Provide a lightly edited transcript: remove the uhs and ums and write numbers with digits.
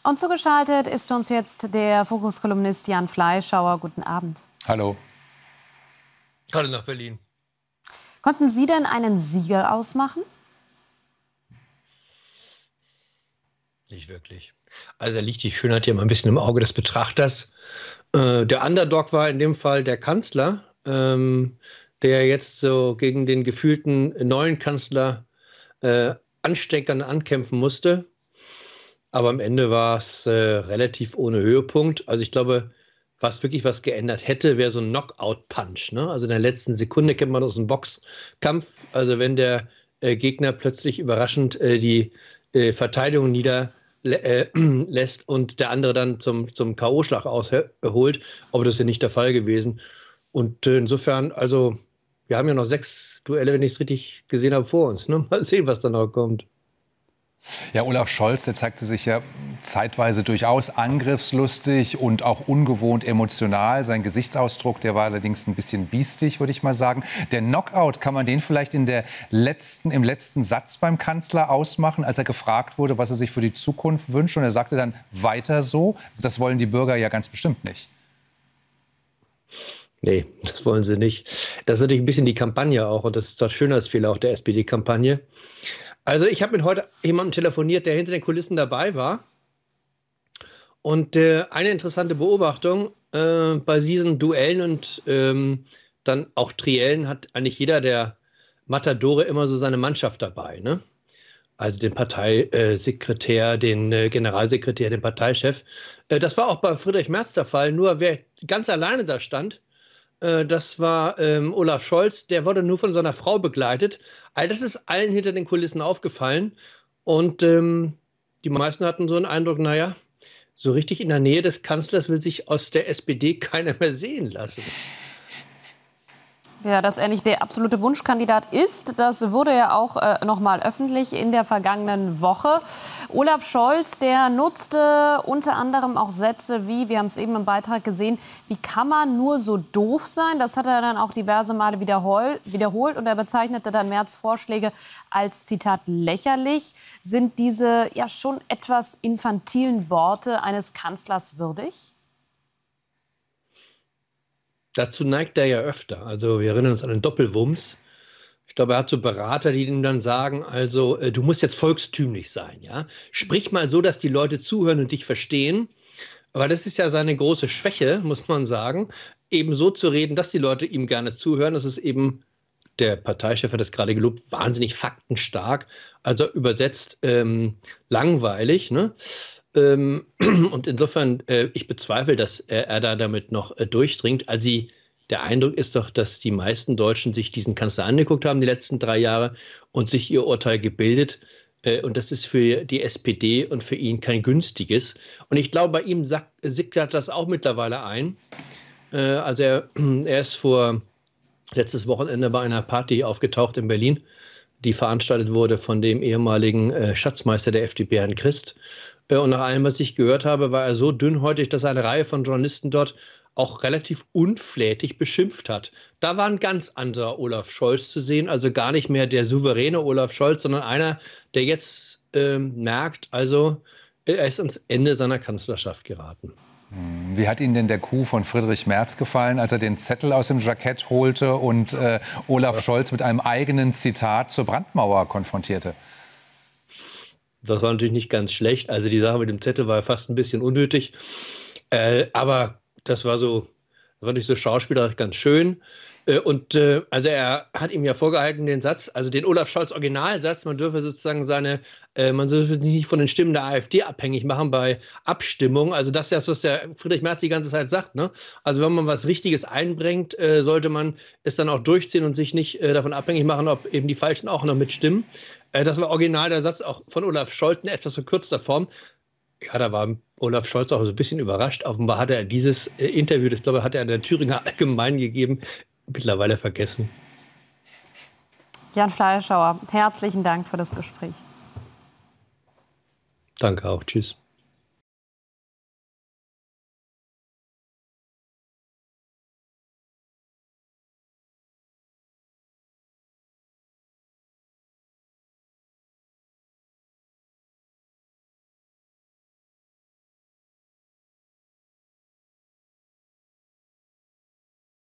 Und zugeschaltet ist uns jetzt der Fokus-Kolumnist Jan Fleischhauer. Guten Abend. Hallo. Hallo nach Berlin. Konnten Sie denn einen Sieger ausmachen? Nicht wirklich. Also da liegt die Schönheit ja mal ein bisschen im Auge des Betrachters. Der Underdog war in dem Fall der Kanzler, der jetzt so gegen den gefühlten neuen Kanzler ansteckend ankämpfen musste. Aber am Ende war es relativ ohne Höhepunkt. Also ich glaube, was wirklich was geändert hätte, wäre so ein Knockout-Punch. Ne? Also in der letzten Sekunde kennt man aus dem Boxkampf. Also wenn der Gegner plötzlich überraschend die Verteidigung niederlässt und der andere dann zum K.O.-Schlag ausholt. Aber das ist ja nicht der Fall gewesen. Und insofern, also wir haben ja noch 6 Duelle, wenn ich es richtig gesehen habe, vor uns. Ne? Mal sehen, was da noch kommt. Ja, Olaf Scholz, der zeigte sich ja zeitweise durchaus angriffslustig und auch ungewohnt emotional. Sein Gesichtsausdruck, der war allerdings ein bisschen biestig, würde ich mal sagen. Der Knockout, kann man den vielleicht im letzten Satz beim Kanzler ausmachen, als er gefragt wurde, was er sich für die Zukunft wünscht? Und er sagte dann, weiter so. Das wollen die Bürger ja ganz bestimmt nicht. Nee, das wollen sie nicht. Das ist natürlich ein bisschen die Kampagne auch. Und das ist der Schönheitsfehler auch der SPD-Kampagne. Also ich habe mit heute jemandem telefoniert, der hinter den Kulissen dabei war. Und eine interessante Beobachtung, bei diesen Duellen und dann auch Triellen hat eigentlich jeder der Matadore immer so seine Mannschaft dabei. Ne? Also den Parteisekretär, den Generalsekretär, den Parteichef. Das war auch bei Friedrich Merz der Fall. Nur wer ganz alleine da stand, das war Olaf Scholz, der wurde nur von seiner Frau begleitet. All das ist allen hinter den Kulissen aufgefallen. Und die meisten hatten so einen Eindruck, naja, so richtig in der Nähe des Kanzlers will sich aus der SPD keiner mehr sehen lassen. Ja, dass er nicht der absolute Wunschkandidat ist, das wurde ja auch noch mal öffentlich in der vergangenen Woche. Olaf Scholz, der nutzte unter anderem auch Sätze wie, wir haben es eben im Beitrag gesehen, wie kann man nur so doof sein? Das hat er dann auch diverse Male wiederholt und er bezeichnete dann Merz Vorschläge als, Zitat, lächerlich. Sind diese ja schon etwas infantilen Worte eines Kanzlers würdig? Dazu neigt er ja öfter. Also wir erinnern uns an den Doppelwumms. Ich glaube, er hat so Berater, die ihm dann sagen, also du musst jetzt volkstümlich sein. Ja? Sprich mal so, dass die Leute zuhören und dich verstehen. Aber das ist ja seine große Schwäche, muss man sagen, eben so zu reden, dass die Leute ihm gerne zuhören. Das ist eben, der Parteichef hat das gerade gelobt, wahnsinnig faktenstark. Also übersetzt langweilig, ne? Und insofern, ich bezweifle, dass er da damit noch durchdringt. Also der Eindruck ist doch, dass die meisten Deutschen sich diesen Kanzler angeguckt haben die letzten 3 Jahre und sich ihr Urteil gebildet. Und das ist für die SPD und für ihn kein günstiges. Und ich glaube, bei ihm sickert das auch mittlerweile ein. Also er ist letztes Wochenende bei einer Party aufgetaucht in Berlin, die veranstaltet wurde von dem ehemaligen Schatzmeister der FDP, Herrn Christ. Und nach allem, was ich gehört habe, war er so dünnhäutig, dass eine Reihe von Journalisten dort auch relativ unflätig beschimpft hat. Da war ein ganz anderer Olaf Scholz zu sehen, also gar nicht mehr der souveräne Olaf Scholz, sondern einer, der jetzt merkt, also er ist ans Ende seiner Kanzlerschaft geraten. Wie hat Ihnen denn der Coup von Friedrich Merz gefallen, als er den Zettel aus dem Jackett holte und Olaf Scholz mit einem eigenen Zitat zur Brandmauer konfrontierte? Das war natürlich nicht ganz schlecht. Also die Sache mit dem Zettel war fast ein bisschen unnötig. Aber das war nicht so schauspielerisch ganz schön. Also er hat ihm ja vorgehalten, den Satz, also den Olaf Scholz Originalsatz, man dürfe sozusagen man dürfe nicht von den Stimmen der AfD abhängig machen bei Abstimmung. Also das ist das, was der Friedrich Merz die ganze Zeit sagt. Ne? Also wenn man was Richtiges einbringt, sollte man es dann auch durchziehen und sich nicht davon abhängig machen, ob eben die Falschen auch noch mitstimmen. Das war original der Satz auch von Olaf Scholz in etwas verkürzter Form. Ja, da war Olaf Scholz auch so ein bisschen überrascht. Offenbar hat er dieses Interview, das glaube ich, hat er an der Thüringer Allgemeinen gegeben, mittlerweile vergessen. Jan Fleischhauer, herzlichen Dank für das Gespräch. Danke auch. Tschüss.